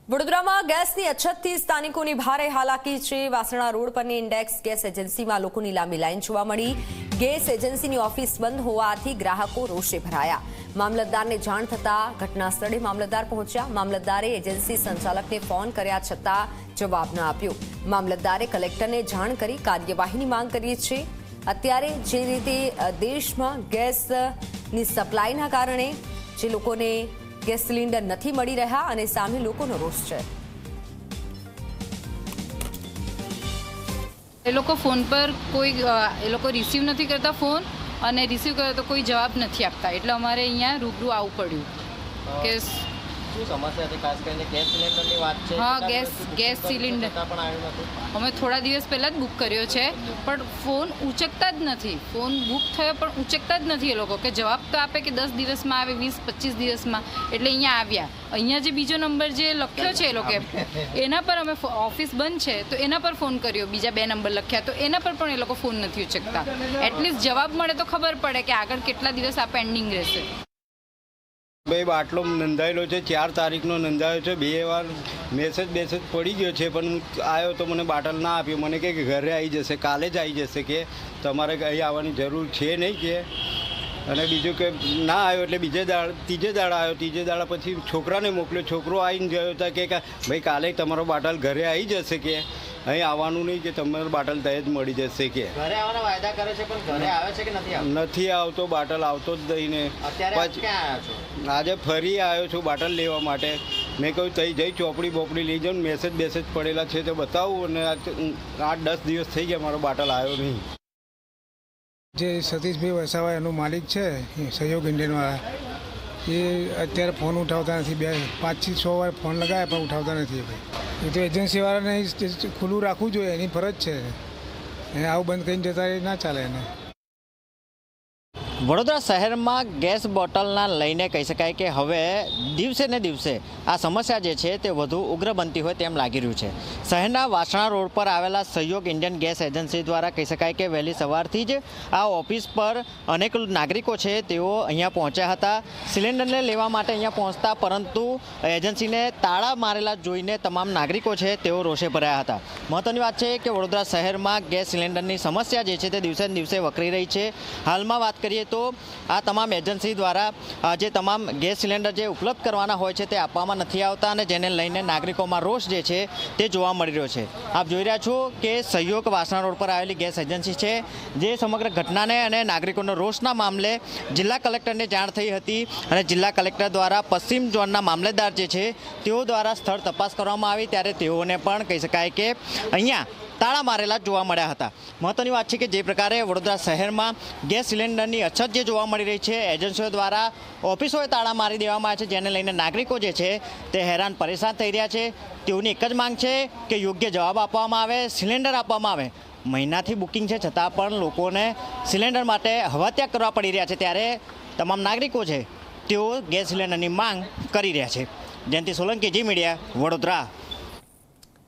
વડોદરામાં ગેસની અછતથી સ્થાનિકોની ભારે હાલાકી છે। વાસણા રોડ પરની ઇન્ડેક્સ ગેસ એજન્સીમાં લોકોની લાંબી લાઈન જોવા મળી। ગેસ એજન્સીની ઓફિસ બંધ હોવાથી ગ્રાહકો રોષે ભરાયા। મામલતદારને જાણ થતાં ઘટના સ્થળે મામલતદાર પહોંચ્યા। મામલતદારે એજન્સી સંચાલકને ફોન કર્યા છતાં જવાબ ન આપ્યો। મામલતદારે કલેક્ટરને જાણ કરી કાર્યવાહીની માંગ કરી છે। અત્યારે જે રીતે દેશમાં ગેસની સપ્લાયના કારણે જે લોકોને ગેસ સિલિન્ડર નથી મળી રહ્યા અને સામે લોકોનો રોષ છે। એ લોકો ફોન પર કોઈ એ લોકો રિસીવ નથી કરતા ફોન, અને રિસીવ કરે તો કોઈ જવાબ નથી આપતા, એટલે અમારે અહીંયા રૂબરૂ આવવું પડ્યું કે શું સમસ્યા છે? ખાસ કરીને ગેસ સિલિન્ડરની વાત છે। હા, ગેસ સિલિન્ડર પણ આવ્યું નથી। અમે થોડા દિવસ પહેલાં જ બુક કર્યો છે, પણ ફોન ઉચકતા જ નથી। ફોન બુક થયો પણ ઉચકતા જ નથી એ લોકો, કે જવાબ તો આપે કે 10 દિવસમાં આવે, 20-25 દિવસમાં। એટલે અહીંયા આવ્યા, અહીંયા જે બીજો નંબર જે લખ્યો છે એ લોકો એના પર અમે ઓફિસ બંધ છે તો એના પર ફોન કર્યો, બીજા 2 નંબર લખ્યા તો એના પર પણ એ લોકો ફોન નથી ઉચકતા। એટલીસ્ટ જવાબ મળે તો ખબર પડે કે આગળ કેટલા દિવસ આ પેન્ડિંગ રહેશે। ભાઈ બાટલો નોંધાયેલો છે, 4 તારીખનો નોંધાયો છે। 2 વાર મેસેજ પડી ગયો છે, પણ હું આવ્યો તો મને બાટલ ના આપ્યો। મને કે ઘરે આવી જશે, કાલે જ આવી જશે, કે તમારે અહીં આવવાની જરૂર છે નહીં કે। અને બીજું કે ના આવ્યો એટલે ત્રીજે દાડા આવ્યો। ત્રીજે દાડા પછી છોકરાને મોકલ્યો, છોકરો આવીને ગયો હતા કે ભાઈ કાલે તમારો બાટલ ઘરે આવી જશે, કે અહીં આવવાનું નહીં, કે તમારો બાટલ તય જ મળી જશે, કે ઘરે આવવાના વાયદા કરે છે પણ ઘરે આવે છે કે નથી આવતો? નથી આવતો, બાટલ આવતો જ નહીં ને। અત્યારે ક્યાં આવ્યા છો? આજે ફરી આવ્યો છું બાટલ લેવા માટે। મેં કહ્યું તઈ જઈ ચોપડી બોપડી લઈ જાઉં, મેસેજ પડેલા છે તો બતાવું, અને 8-10 દિવસ થઈ ગયા મારો બાટલ આવ્યો નહીં। જે સતીશભાઈ વસાવા એનું માલિક છે સહયોગ ઇન્ડિયનવાળા, એ અત્યારે ફોન ઉઠાવતા નથી। 5 થી 6 વાર ફોન લગાવ્યા પણ ઉઠાવતા નથી ભાઈ। એ તો એજન્સીવાળાને ખુલ્લું રાખવું જોઈએ, એની ફરજ છે। એને આવું બંધ કરીને જતા ના ચાલે એને। વડોદરા શહેરમાં ગેસ બોટલના લઈને કહી શકાય કે હવે દિવસે ને દિવસે આ સમસ્યા જે છે તે વધુ ઉગ્ર બનતી હોય તેમ લાગી રહ્યું છે। શહેરના વાસણા રોડ પર આવેલા સહયોગ ઇન્ડિયન ગેસ એજન્સી દ્વારા કહી શકાય કે વહેલી સવારથી જ આ ઓફિસ પર અનેક નાગરિકો છે તેઓ અહીંયા પહોંચ્યા હતા સિલિન્ડરને લેવા માટે અહીંયા પહોંચતા, પરંતુ એજન્સીને તાળા મારેલા જોઈને તમામ નાગરિકો છે તેઓ રોષે ભરાયા હતા। મહત્વની વાત છે કે વડોદરા શહેરમાં ગેસ સિલિન્ડરની સમસ્યા જે છે તે દિવસે ને દિવસે વકરી રહી છે। હાલમાં વાત કરીએ તો આ તમામ એજન્સી દ્વારા જે તમામ ગેસ સિલિન્ડર જે ઉપલબ્ધ કરવાના હોય છે તે આપવામાં નથી આવતા, અને જેને લઈને નાગરિકોમાં રોષ જે છે તે જોવા મળી રહ્યો છે। આપ જોઈ રહ્યા છો કે સહયોગ વાસણા રોડ પર આવેલી ગેસ એજન્સી છે, જે સમગ્ર ઘટનાને અને નાગરિકોના રોષના મામલે જિલ્લા કલેક્ટરને જાણ થઈ હતી, અને જિલ્લા કલેક્ટર દ્વારા પશ્ચિમ ઝોનના મામલેદાર જે છે તેઓ દ્વારા સ્થળ તપાસ કરવામાં આવી, ત્યારે તેઓને પણ કહી શકાય કે અહીંયા તાળા મારેલા જોવા મળ્યા હતા। મહત્વની વાત છે કે જે પ્રકારે વડોદરા શહેરમાં ગેસ સિલિન્ડરની અછત જે જોવા મળી રહી છે, એજન્સીઓ દ્વારા ઓફિસોએ તાળા મારી દેવામાં આવે છે, જેને લઈને નાગરિકો જે છે તે હેરાન પરેશાન થઈ રહ્યા છે। તેઓની એક જ માંગ છે કે યોગ્ય જવાબ આપવામાં આવે, સિલિન્ડર આપવામાં આવે। મહિનાથી બુકિંગ છે છતાં પણ લોકોને સિલિન્ડર માટે હવાત્યાગ કરવા પડી રહ્યા છે, ત્યારે તમામ નાગરિકો છે તેઓ ગેસ સિલિન્ડરની માંગ કરી રહ્યા છે। જયંતિ સોલંકી, જી મીડિયા, વડોદરા।